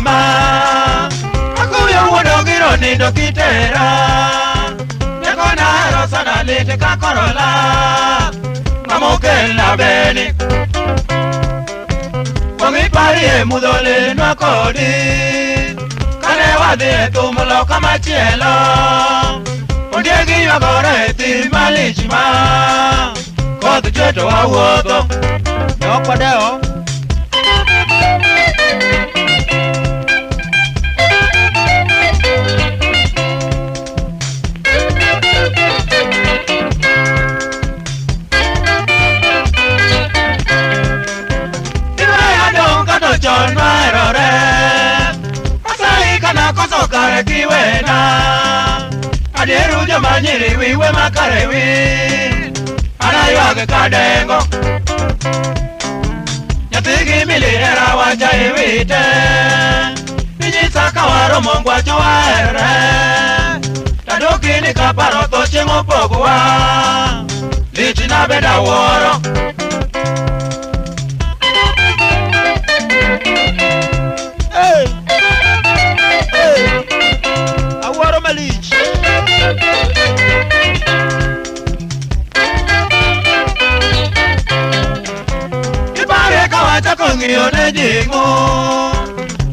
mama akuyo wodo giro nindo kitera nekona rosa na lete kakorola mamokel na beni wangi pari e mudole no kodi kane wade tumulo kama chielo ondiegi yagore ti malichima kod cheto awuotho nokwadeo John Mairore Asai kana koso kare kiwena Adieru jamanyiri wiwe makare wi Anayuage kadengo Nyatigi milihera wacha iwite Nijisaka waro mongwa chuaere Taduki ni kaparo toshingo pogwa Lichi na beda woro Awaro malich Ibare kawacha kong'iyo ne jingu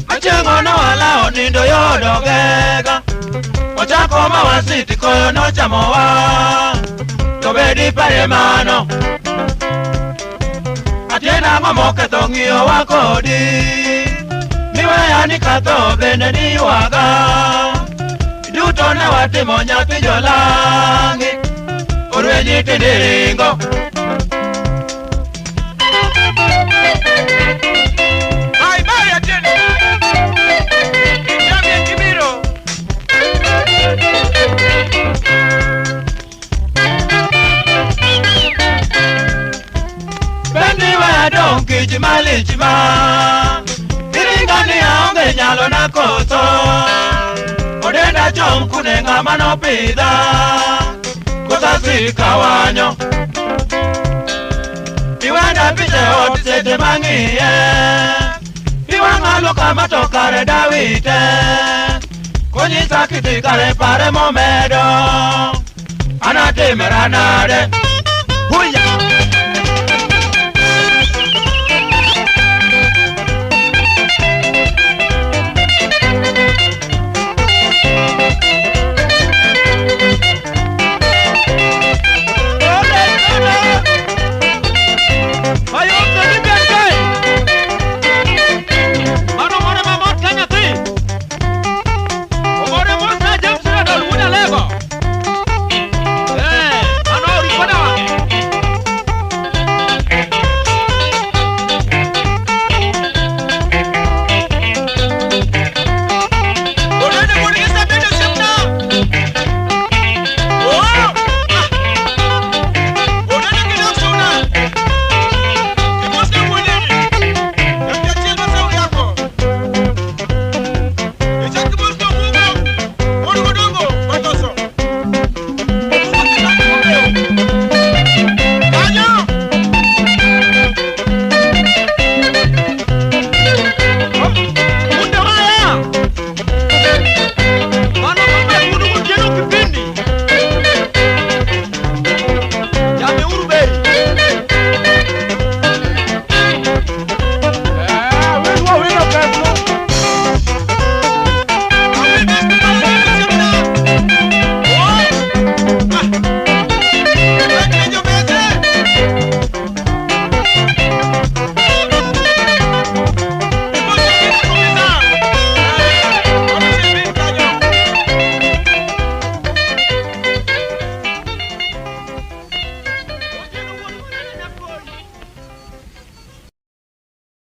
Machengo na wala onindo yodogega Ochako mawasiti koyo no chamowa Tobedi pare mano Atiena ngomoke tong'iyo wakodi Niweyani kato bende niwaga Duto ne watimo nyathi jolangi Orwenyi tindiringo Ai mai atieni Kijami kibiro Bendi weya donki jimali jima Iringani aonge nyalo na koto Odenda chom kune ngama no pidha Kosa sika wanyo Iwenda pite hoti sete mangiye Iwangalo kama tokare dawite Konyisa kiti kare pare momedo Anatemera nade Huya